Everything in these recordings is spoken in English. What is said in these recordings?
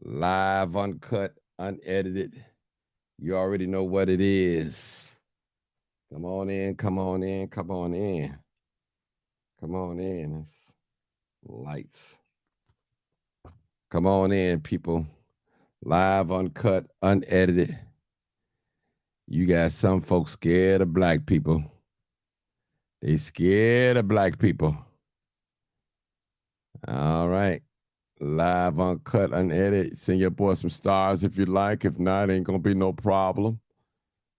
Live, uncut, unedited. You already know what it is. Come on in, come on in, come on in. Come on in. It's lights. Come on in, people. Live, uncut, unedited. You got some folks scared of black people. They scared of black people. All right. Live, uncut, unedited. Send your boy some stars if you like. If not, ain't gonna be no problem.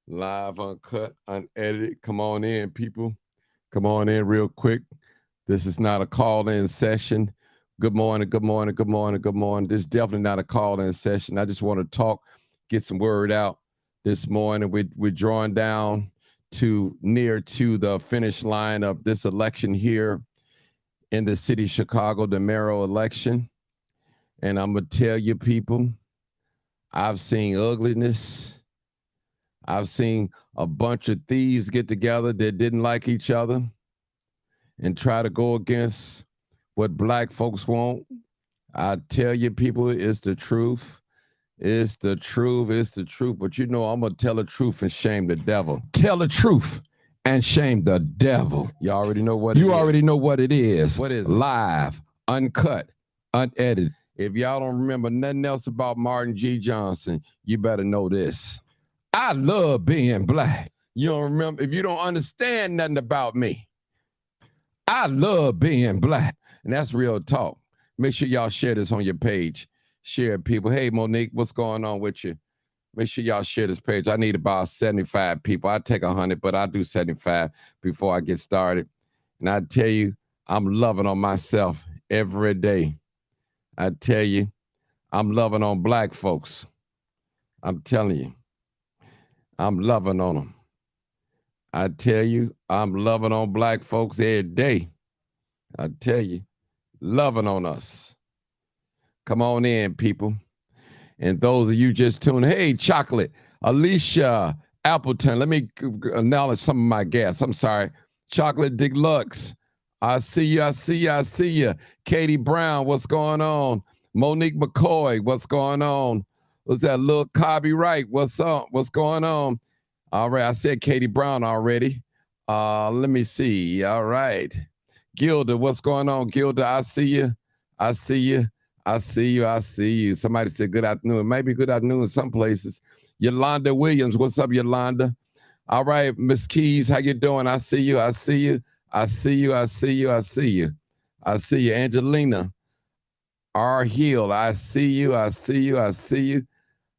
Live, uncut, unedited. Come on in, people. Come on in real quick. This is not a call-in session. Good morning, good morning, good morning, good morning. This is definitely not a call-in session. I just want to talk, get some word out this morning. We're drawing down to near to the finish line of this election here in the city of Chicago, the mayoral election. And I'm going to tell you, people, I've seen ugliness. I've seen a bunch of thieves get together that didn't like each other and try to go against what black folks want. I tell you, people, it's the truth. It's the truth. It's the truth. But you know, I'm going to tell the truth and shame the devil. Tell the truth and shame the devil. You already know what You already know what it is. What is it? Live, uncut, unedited. If y'all don't remember nothing else about Martin G. Johnson, you better know this. I love being black. You don't remember, if you don't understand nothing about me, I love being black. and that's real talk. Make sure y'all share this on your page. Share it, people. Hey, Monique, what's going on with you? Make sure y'all share this page. I need about 75 people. I take 100, but I do 75 before I get started. And I tell you, I'm loving on myself every day. I tell you, I'm loving on black folks. I'm telling you, I'm loving on them. I tell you, I'm loving on black folks every day. I tell you, loving on us. Come on in, people. And those of you just tuning, hey, Chocolate, Alicia Appleton, let me acknowledge some of my guests. I'm sorry. Chocolate Deluxe, I see you, I see you, I see you. Katie Brown, what's going on? Monique McCoy, what's going on? What's that little Cobby Wright? What's up? What's going on? All right, I said Katie Brown already. Let me see. All right. Gilda, what's going on? Gilda, I see you. I see you. I see you. I see you. Somebody said good afternoon. Maybe good afternoon in some places. Yolanda Williams, what's up, Yolanda? All right, Miss Keys, how you doing? I see you. I see you. I see you. I see you. I see you. I see you. Angelina R. Hill, I see you. I see you. I see you.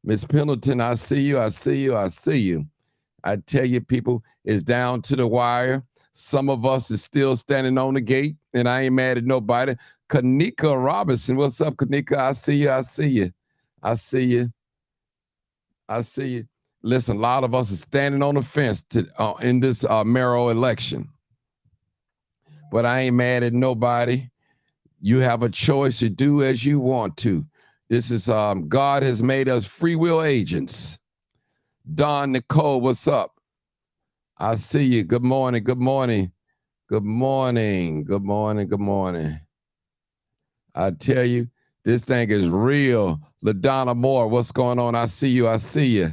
Miss Pendleton, I see you. I see you. I see you. I tell you, people, it's down to the wire. Some of us is still standing on the gate, and I ain't mad at nobody. Kanika Robinson, what's up, Kanika? I see you. I see you. I see you. I see you. Listen, a lot of us are standing on the fence in this mayoral election, but I ain't mad at nobody. You have a choice to do as you want to. This is God has made us free will agents. Don Nicole, what's up? I see you. Good morning. Good morning. Good morning. Good morning. Good morning. I tell you, this thing is real. LaDonna Moore, what's going on? I see you. I see you.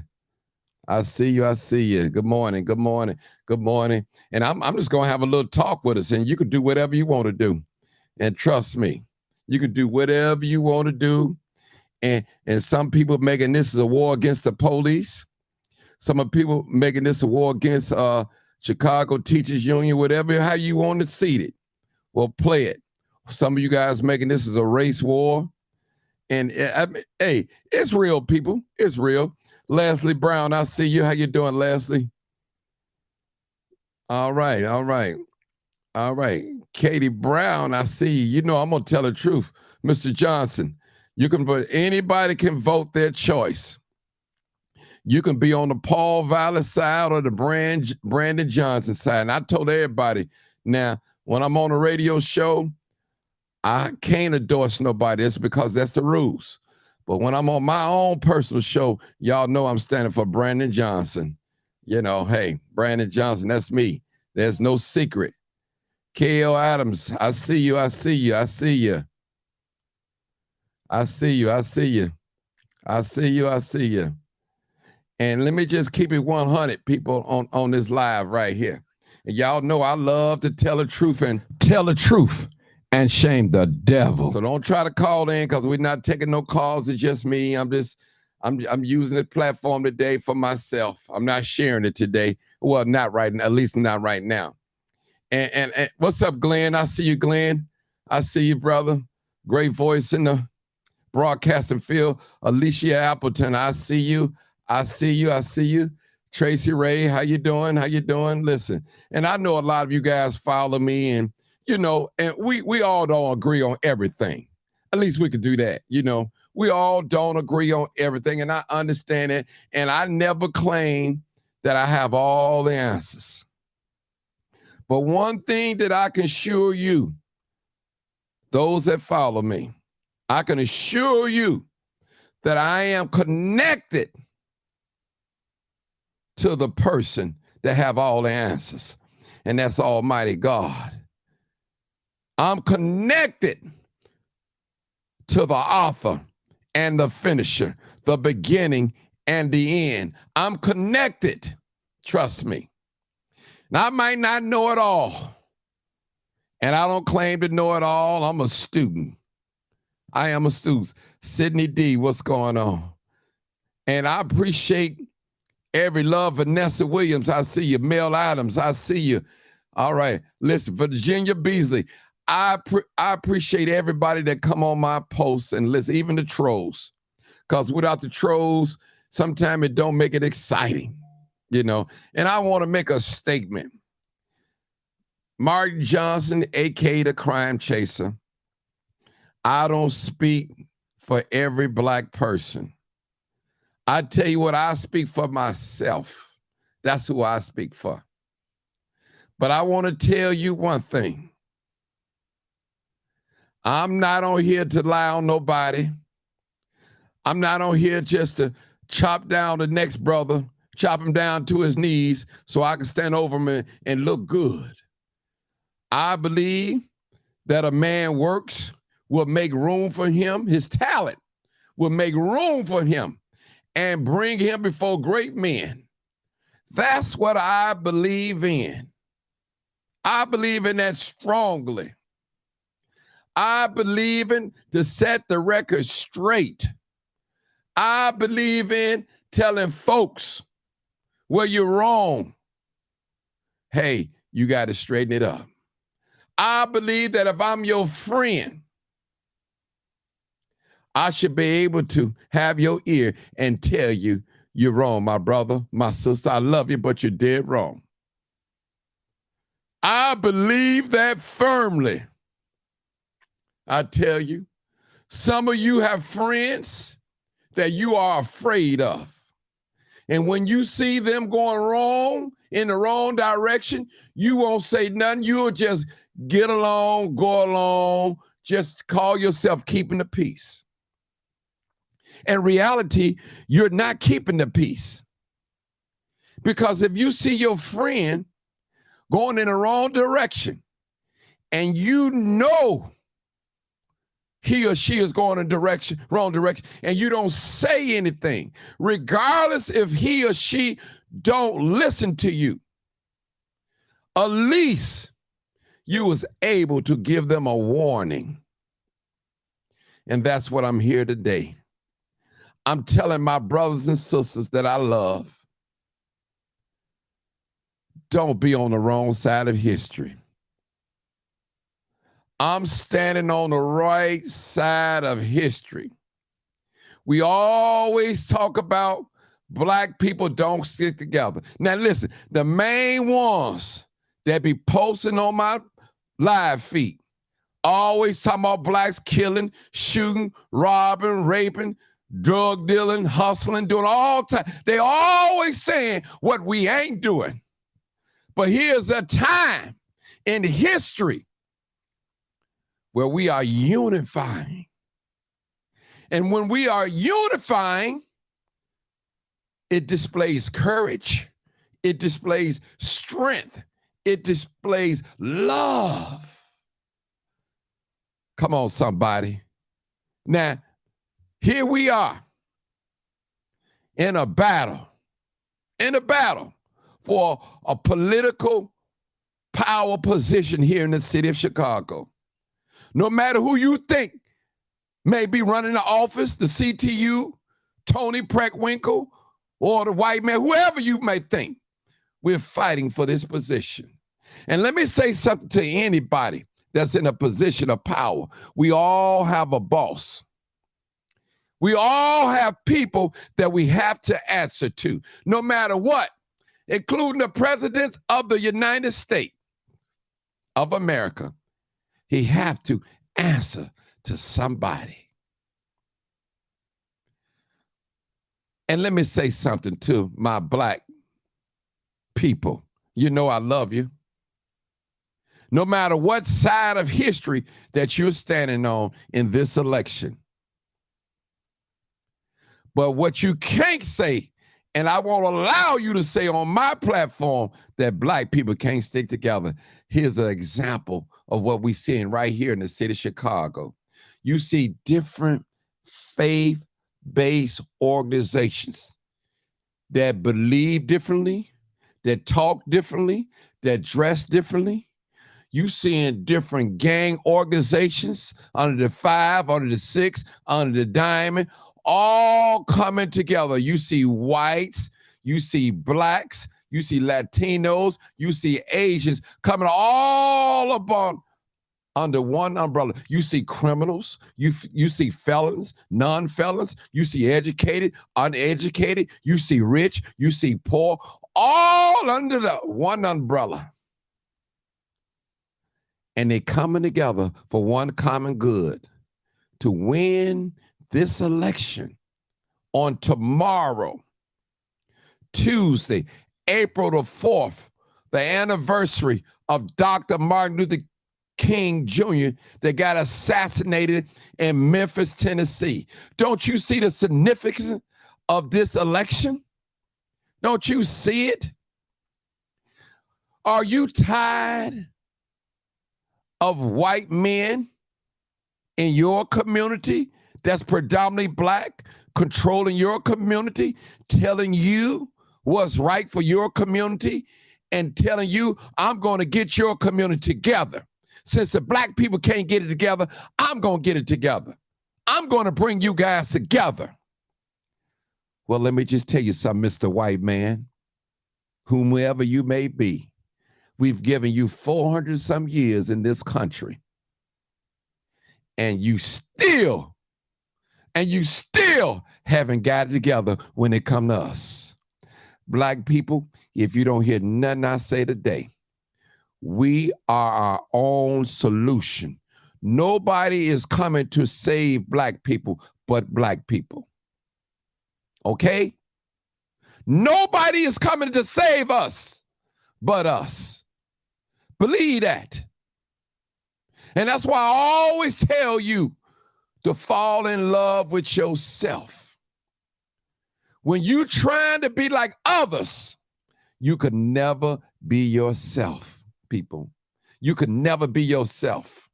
I see you. I see you. Good morning. Good morning. Good morning. And I'm just going to have a little talk with us, and you can do whatever you want to do. And trust me, you can do whatever you want to do. And some people making this as a war against the police. Some of people making this a war against Chicago Teachers Union, whatever, how you want to see it. Well, play it. Some of you guys making this as a race war. And hey, it's real, people. It's real. Leslie Brown, I see you. How you doing, Leslie? All right, all right. All right. Katie Brown, I see you. You know, I'm going to tell the truth. Mr. Johnson, you can vote. Anybody can vote their choice. You can be on the Paul Valley side or the Brandon Johnson side. And I told everybody, now, when I'm on a radio show, I can't endorse nobody. It's because that's the rules. But when I'm on my own personal show, y'all know I'm standing for Brandon Johnson. You know, hey, Brandon Johnson, that's me. There's no secret. K.L. Adams, I see you. I see you. I see you. I see you. I see you. I see you. I see you. And let me just keep it 100 people on this live right here. And y'all know I love to tell the truth and Tell the truth and shame the devil. so don't try to call in because we're not taking no calls. It's just me. I'm using the platform today for myself. I'm not sharing it today. Well, not right now, at least not right now. And what's up, Glenn? I see you, Glenn. I see you, brother. Great voice in the broadcasting field. Alicia Appleton, I see you. I see you. I see you. Tracy Ray, how you doing? How you doing? Listen, and I know a lot of you guys follow me, and and we all don't agree on everything. At least we could do that. We all don't agree on everything, and I understand it. And I never claim that I have all the answers. But one thing that I can assure you, those that follow me, I can assure you that I am connected to the person that have all the answers, and that's Almighty God. I'm connected to the author and the finisher, the beginning and the end. I'm connected, trust me. Now, I might not know it all, and I don't claim to know it all. I'm a student. I am a student. Sydney D, what's going on? And I appreciate every love. Vanessa Williams, I see you. Mel Adams, I see you. All right. Listen, Virginia Beasley, I appreciate everybody that come on my posts and listen, even the trolls. Because without the trolls, sometimes it don't make it exciting, And I want to make a statement. Martin Johnson, a.k.a. the crime chaser, I don't speak for every Black person. I tell you what, I speak for myself. That's who I speak for. But I want to tell you one thing. I'm not on here to lie on nobody. I'm not on here just to chop down the next brother, chop him down to his knees so I can stand over him and look good. I believe that a man works will make room for him. His talent will make room for him and bring him before great men. That's what I believe in. I believe in that strongly. I believe in to set the record straight. I believe in telling folks where you're wrong. Hey, you got to straighten it up. I believe that if I'm your friend, I should be able to have your ear and tell you you're wrong, my brother, my sister. I love you, but you're dead wrong. I believe that firmly. I tell you, some of you have friends that you are afraid of. And when you see them going wrong, in the wrong direction, you won't say nothing. You'll just get along, go along, just call yourself keeping the peace. In reality, you're not keeping the peace. Because if you see your friend going in the wrong direction, and you know he or she is going in wrong direction, and you don't say anything, regardless if he or she don't listen to you, at least you was able to give them a warning. And that's what I'm here today. I'm telling my brothers and sisters that I love, don't be on the wrong side of history. I'm standing on the right side of history. We always talk about Black people don't stick together. Now listen, the main ones that be posting on my live feed, always talking about Blacks killing, shooting, robbing, raping, drug dealing, hustling, doing all time. They always saying what we ain't doing. But here's a time in history where we are unifying. And when we are unifying, it displays courage. It displays strength. It displays love. Come on, somebody. Now, here we are. in a battle for a political power position here in the city of Chicago. No matter who you think may be running the office, the CTU, Tony Preckwinkle, or the white man, whoever you may think, we're fighting for this position. And let me say something to anybody that's in a position of power. We all have a boss. We all have people that we have to answer to, no matter what, including the president of the United States of America. He have to answer to somebody. And let me say something to my black people. You know I love you. No matter what side of history that you're standing on in this election. But what you can't say, and I won't allow you to say on my platform, that black people can't stick together. Here's an example of what we're seeing right here in the city of Chicago. You see different faith-based organizations that believe differently, that talk differently, that dress differently. You seeing different gang organizations under the 5, under the 6, under the diamond, all coming together. You see whites, you see blacks, you see Latinos, you see Asians coming all upon under one umbrella. You see criminals, you see felons, non-felons, you see educated, uneducated, you see rich, you see poor, all under the one umbrella. And they're coming together for one common good, to win this election on tomorrow, Tuesday, April the 4th, the anniversary of Dr. Martin Luther King Jr. that got assassinated in Memphis, Tennessee. Don't you see the significance of this election? Don't you see it? Are you tired of white men in your community that's predominantly black, controlling your community, telling you what's right for your community, and telling you, I'm going to get your community together. Since the black people can't get it together, I'm going to get it together. I'm going to bring you guys together. Well, let me just tell you something, Mr. White Man, whomever you may be. We've given you 400 some years in this country. And you still haven't got it together when it comes to us. Black people, if you don't hear nothing I say today, we are our own solution. Nobody is coming to save black people but black people. Okay? Nobody is coming to save us but us. Believe that. And that's why I always tell you to fall in love with yourself. When you're trying to be like others, you could never be yourself, people. You could never be yourself.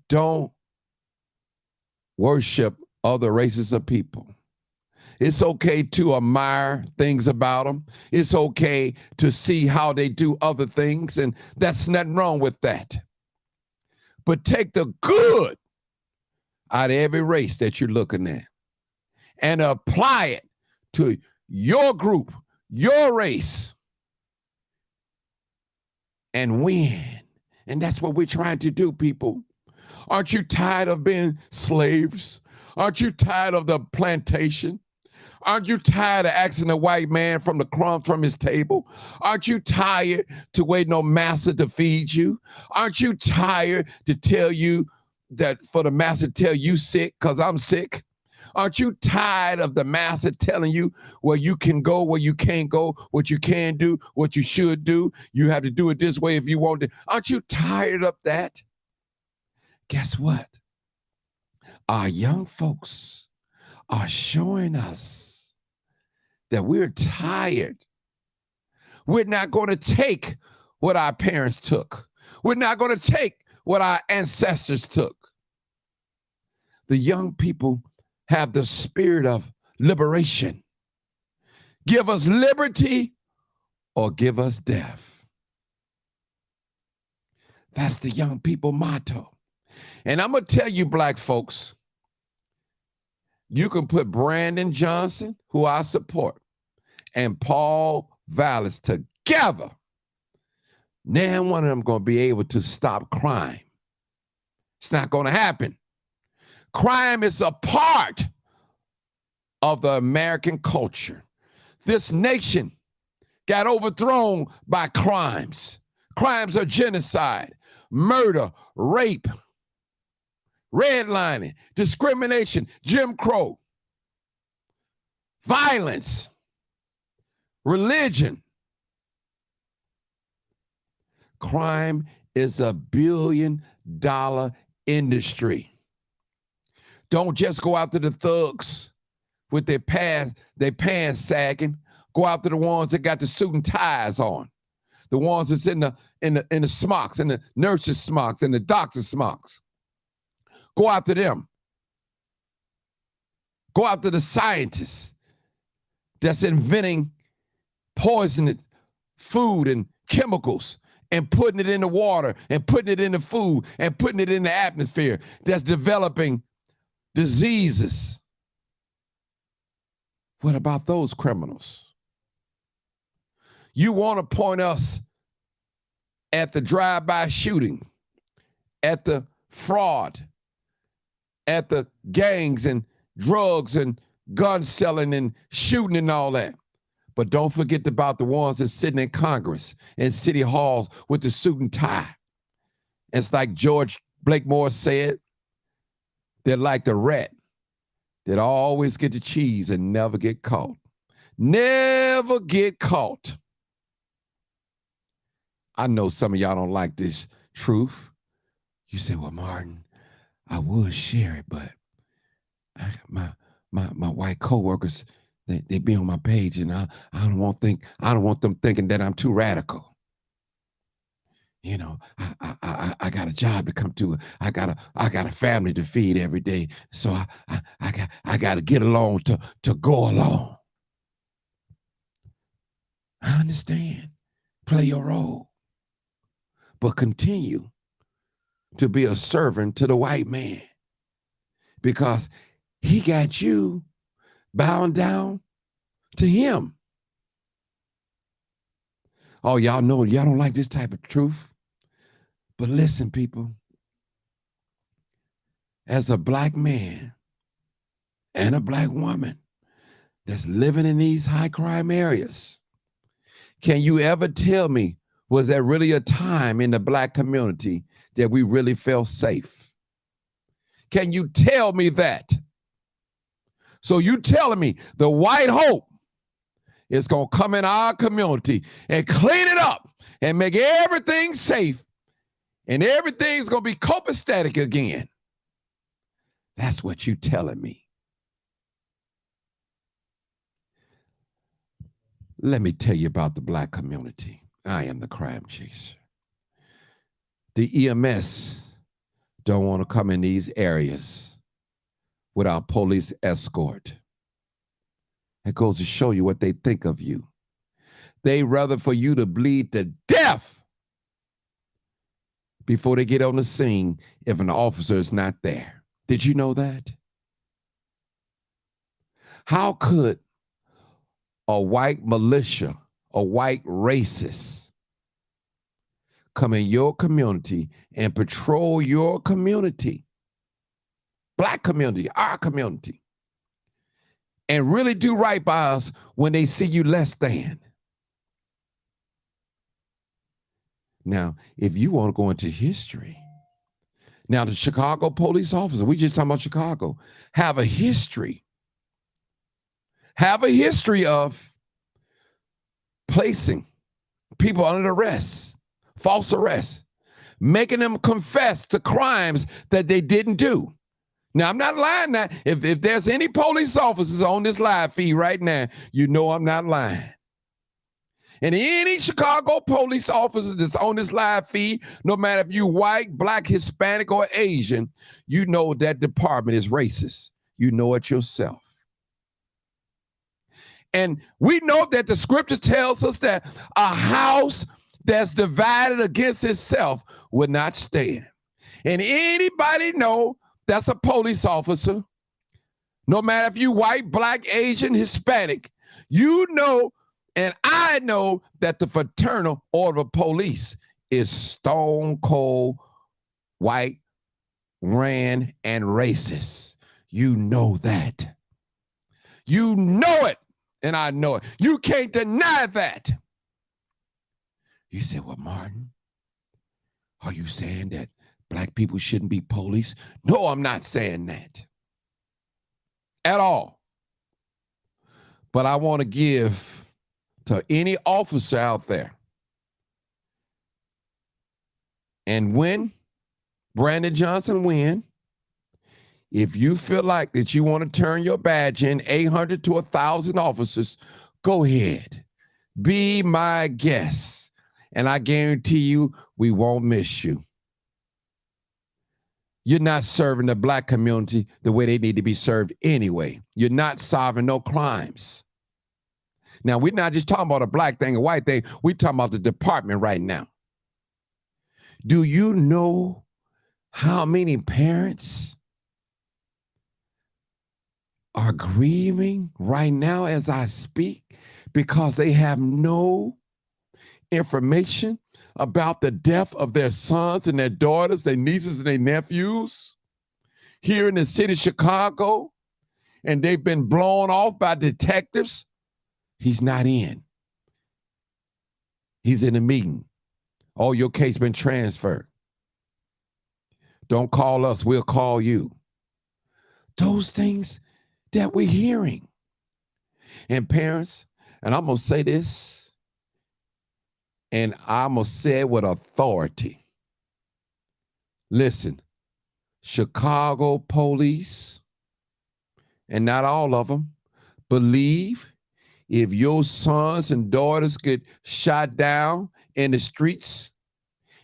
Don't worship other races of people. It's okay to admire things about them. It's okay to see how they do other things, and that's nothing wrong with that. But take the good out of every race that you're looking at and apply it to your group, your race, and win. And that's what we're trying to do, people. Aren't you tired of being slaves? Aren't you tired of the plantation? Aren't you tired of asking a white man from the crumbs from his table? Aren't you tired to wait no master to feed you? Aren't you tired to tell you that for the master to tell you sick because I'm sick? Aren't you tired of the master telling you where you can go, where you can't go, what you can do, what you should do? You have to do it this way if you want to. Aren't you tired of that? Guess what? Our young folks are showing us that we're tired. We're not going to take what our parents took. We're not going to take what our ancestors took. The young people have the spirit of liberation. Give us liberty or give us death. That's the young people motto. And I'm going to tell you, black folks, you can put Brandon Johnson, who I support, and Paul Vallas together. Now one of them going to be able to stop crime. It's not going to happen. Crime is a part of the American culture. This nation got overthrown by crimes. Crimes are genocide, murder, rape, redlining, discrimination, Jim Crow, violence, religion. Crime is a billion-dollar industry. Don't just go after the thugs with their pants sagging. Go after the ones that got the suit and ties on. The ones that's in the smocks, in the nurses' smocks, and the doctor's smocks. Go after them. Go after the scientists that's inventing poisoned food and chemicals and putting it in the water and putting it in the food and putting it in the atmosphere, that's developing diseases. What about those criminals? You want to point us at the drive-by shooting, at the fraud, at the gangs and drugs and gun selling and shooting and all that. But don't forget about the ones that's sitting in Congress and city halls with the suit and tie. It's like George Blakemore said, they're like the rat that always get the cheese and never get caught. Never get caught. I know some of y'all don't like this truth. You say, well, Martin, I would share it, but my white coworkers, they be on my page, and I don't want them thinking that I'm too radical. You know, I got a job to come to. I got a family to feed every day. So I got to get along to go along. I understand. Play your role. But continue to be a servant to the white man, because he got you bound down to him. Oh, y'all know, y'all don't like this type of truth. But listen, people, as a black man and a black woman that's living in these high crime areas, can you ever tell me, was there really a time in the black community that we really felt safe? Can you tell me that? So you telling me the white hope is going to come in our community and clean it up and make everything safe, and everything's going to be copacetic again? That's what you telling me. Let me tell you about the black community. I am the crime chaser. The EMS don't want to come in these areas without police escort. It goes to show you what they think of you. They rather for you to bleed to death before they get on the scene if an officer is not there. Did you know that? How could a white militia, a white racist, come in your community and patrol your community, black community, our community, and really do right by us when they see you less than? Now, if you want to go into history, now the Chicago police officer, we just talking about Chicago, have a history of placing people under arrest, false arrest, making them confess to crimes that they didn't do. Now, I'm not lying now. If there's any police officers on this live feed right now, you know I'm not lying. And any Chicago police officer that's on this live feed, no matter if you white, black, Hispanic, or Asian, you know that department is racist. You know it yourself. And we know that the scripture tells us that a house that's divided against itself will not stand. And anybody know that's a police officer, no matter if you white, black, Asian, Hispanic, you know, and I know that the Fraternal Order of Police is stone cold white, ran, and racist. You know that. You know it, and I know it. You can't deny that. You say, well, Martin, are you saying that black people shouldn't be police? No, I'm not saying that at all. But I want to give to any officer out there, and when Brandon Johnson win, if you feel like that you want to turn your badge in 800 to 1,000 officers, go ahead. Be my guest. And I guarantee you, we won't miss you. You're not serving the black community the way they need to be served anyway. You're not solving no crimes. Now, we're not just talking about a black thing, a white thing. We're talking about the department right now. Do you know how many parents are grieving right now as I speak because they have no information about the death of their sons and their daughters, their nieces and their nephews here in the city of Chicago, and they've been blown off by detectives? He's not in. He's in a meeting. Oh, your case been transferred. Don't call us, we'll call you. Those things that we're hearing. And parents, and I'm going to say this, and I'm going to say it with authority. Listen, Chicago police, and not all of them, believe if your sons and daughters get shot down in the streets,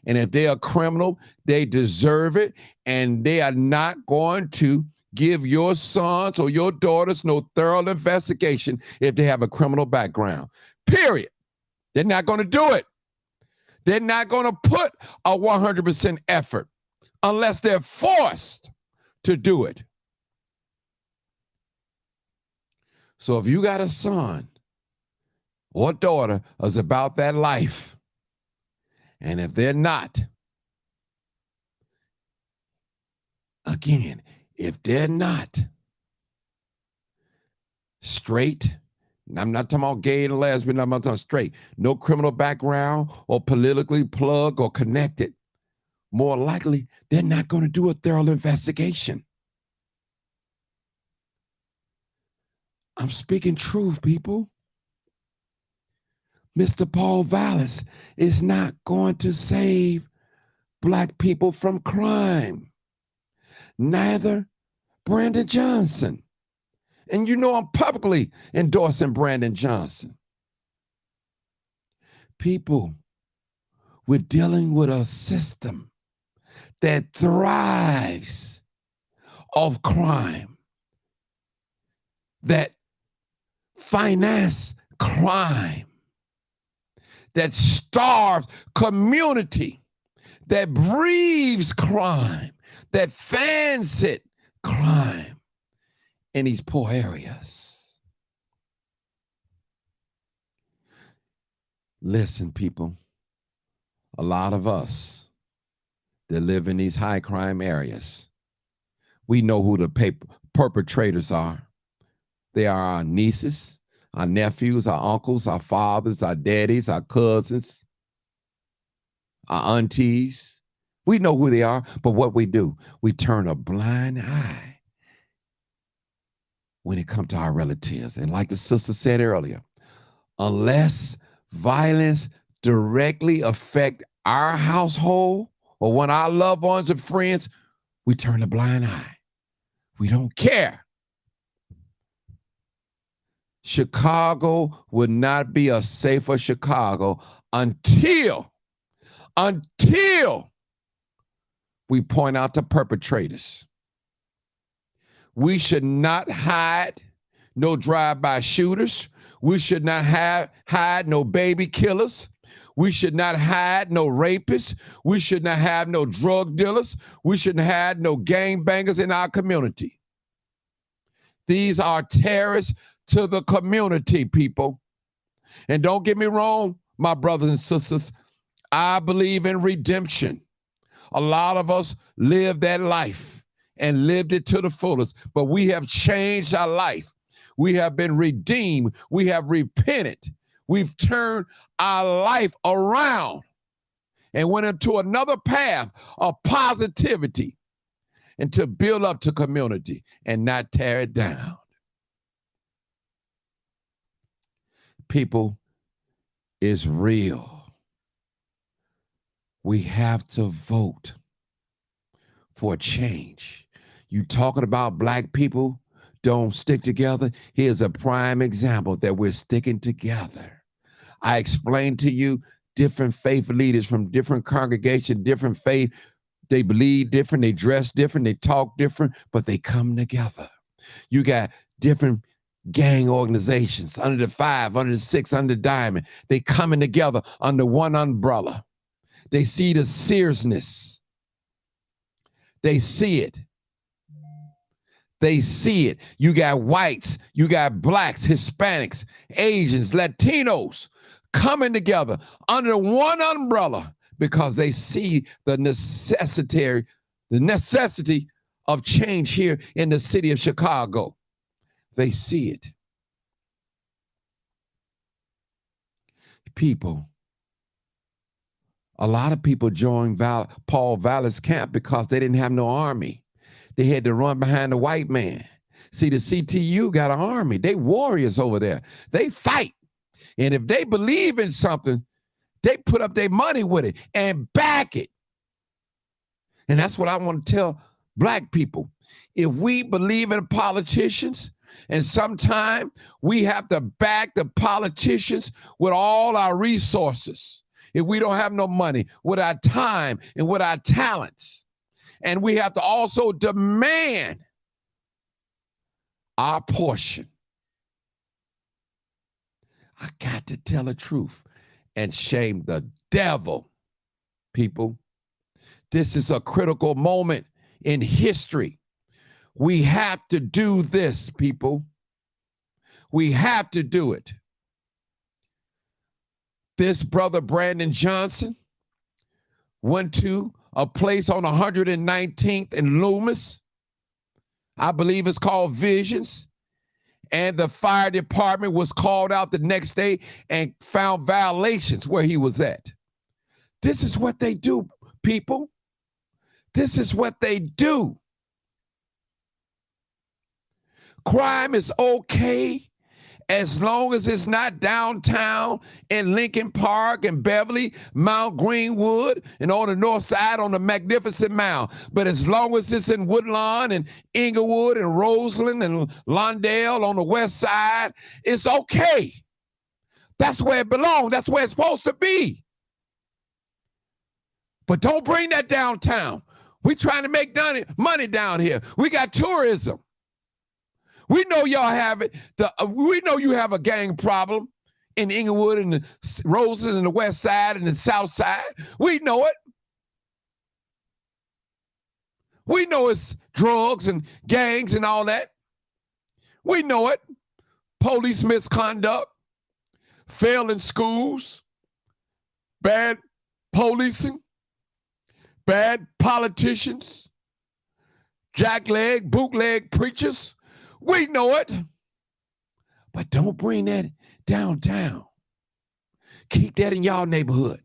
and if they are criminal, they deserve it, and they are not going to give your sons or your daughters no thorough investigation if they have a criminal background. Period. They're not going to do it. They're not going to put a 100% effort unless they're forced to do it. So if you got a son or daughter is about that life, and if they're not, again, if they're not straight, I'm not talking about gay and lesbian, I'm not talking straight, no criminal background or politically plugged or connected, more likely they're not going to do a thorough investigation. I'm speaking truth, people. Mr. Paul Vallas is not going to save black people from crime. Neither Brandon Johnson. And you know I'm publicly endorsing Brandon Johnson. People, we're dealing with a system that thrives off crime, that finance crime, that starves community, that breathes crime, that fans it crime in these poor areas. Listen, people, a lot of us that live in these high crime areas, we know who the perpetrators are. They are our nieces, our nephews, our uncles, our fathers, our daddies, our cousins, our aunties. We know who they are, but what we do, we turn a blind eye when it comes to our relatives. And like the sister said earlier, unless violence directly affect our household or when our loved ones and friends, we turn a blind eye. We don't care. Chicago would not be a safer Chicago until we point out the perpetrators. We should not hide no drive-by shooters. We should not hide no baby killers. We should not hide no rapists. We should not have no drug dealers. We shouldn't have no gangbangers in our community. These are terrorists to the community, people. And don't get me wrong, my brothers and sisters, I believe in redemption. A lot of us live that life and lived it to the fullest, but we have changed our life. We have been redeemed. We have repented. We've turned our life around and went into another path of positivity and to build up to community and not tear it down. People, is real. We have to vote for change. You talking about black people don't stick together? Here's a prime example that we're sticking together. I explained to you different faith leaders from different congregations, different faith. They believe different, they dress different, they talk different, but they come together. You got different gang organizations under the 5, under the 6, under the Diamond. They coming together under one umbrella. They see the seriousness. They see it. They see it. You got whites, you got blacks, Hispanics, Asians, Latinos coming together under one umbrella because they see the necessity of change here in the city of Chicago. They see it. People, a lot of people joined Paul Vallis' camp because they didn't have no army. They had to run behind the white man. See, the CTU got an army. They warriors over there. They fight. And if they believe in something, they put up their money with it and back it. And that's what I want to tell black people. If we believe in politicians, and sometimes we have to back the politicians with all our resources. If we don't have no money, with our time and with our talents. And we have to also demand our portion. I got to tell the truth and shame the devil, people. This is a critical moment in history. We have to do this, people. We have to do it. This brother Brandon Johnson went to a place on 119th and Loomis. I believe it's called Visions. And the fire department was called out the next day and found violations where he was at. This is what they do, people. This is what they do. Crime is okay as long as it's not downtown in Lincoln Park and Beverly, Mount Greenwood, and on the north side on the Magnificent Mile. But as long as it's in Woodlawn and Inglewood and Roseland and Lawndale on the west side, it's okay. That's where it belongs. That's where it's supposed to be. But don't bring that downtown. We're trying to make money down here. We got tourism. We know y'all have it. We know you have a gang problem in Inglewood and the Roseland and the west side and the south side. We know it. We know it's drugs and gangs and all that. We know it. Police misconduct, failing schools, bad policing, bad politicians, jackleg, bootleg preachers. We know it, but don't bring that downtown. Keep that in y'all neighborhood.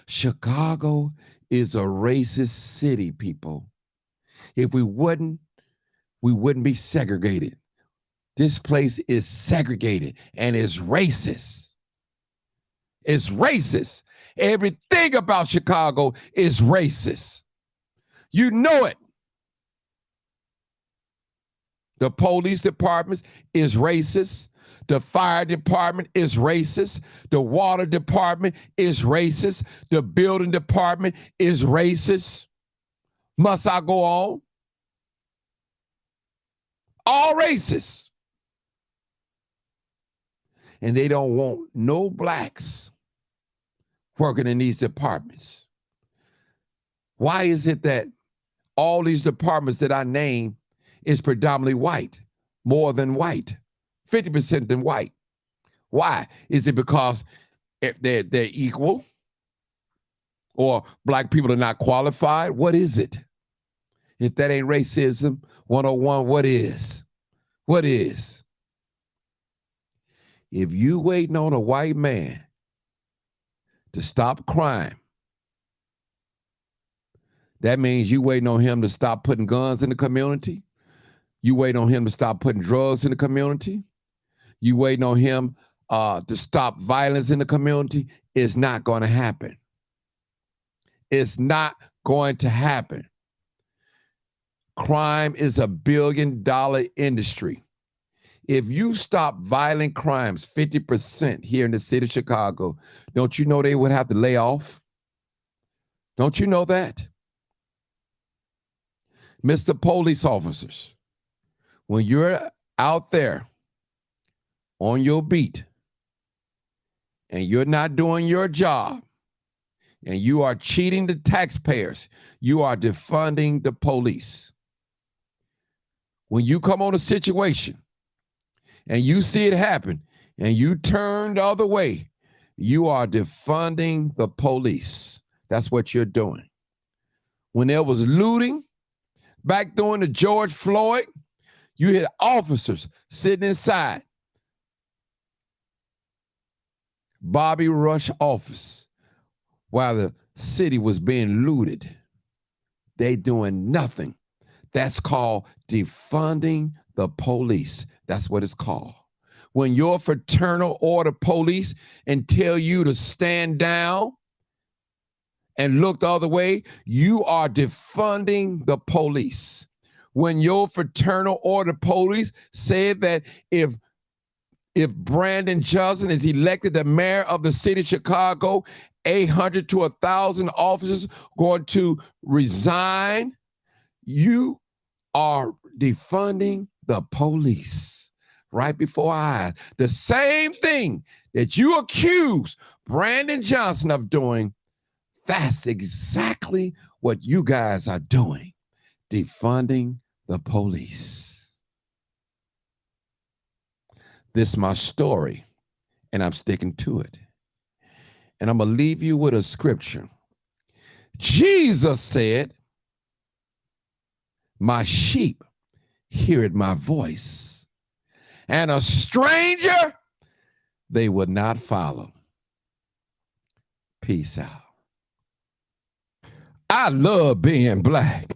Chicago is a racist city, people. If we wouldn't be segregated. This place is segregated and is racist. It's racist. Everything about Chicago is racist. You know it. The police department is racist. The fire department is racist. The water department is racist. The building department is racist. Must I go on? all races. And they don't want no blacks working in these departments. Why is it that all these departments that I name is predominantly white, more than white, 50% than white? Why? Is it because if they're equal, or black people are not qualified? What is it? If that ain't racism 101, what is? What is? If you waiting on a white man to stop crime, that means you waiting on him to stop putting guns in the community. You waiting on him to stop putting drugs in the community. You waiting on him to stop violence in the community. It's not going to happen. It's not going to happen. Crime is a $1 billion industry. If you stop violent crimes 50% here in the city of Chicago, don't you know they would have to lay off? Don't you know that? Mr. Police officers, when you're out there on your beat and you're not doing your job and you are cheating the taxpayers, you are defunding the police. When you come on a situation and you see it happen and you turn the other way, you are defunding the police. That's what you're doing. When there was looting back during the George Floyd, you had officers sitting inside Bobby Rush office while the city was being looted. They doing nothing. That's called defunding the police. That's what it's called. When your fraternal order police and tell you to stand down and look the other way, you are defunding the police. When your fraternal order police said that if Brandon Johnson is elected the mayor of the city of Chicago, 800 to 1,000 officers going to resign, you are defunding the police right before our eyes. The same thing that you accuse Brandon Johnson of doing, that's exactly what you guys are doing, defunding the police. This is my story, and I'm sticking to it. And I'm going to leave you with a scripture. Jesus said, my sheep heareth my voice, and a stranger they would not follow. Peace out. I love being black.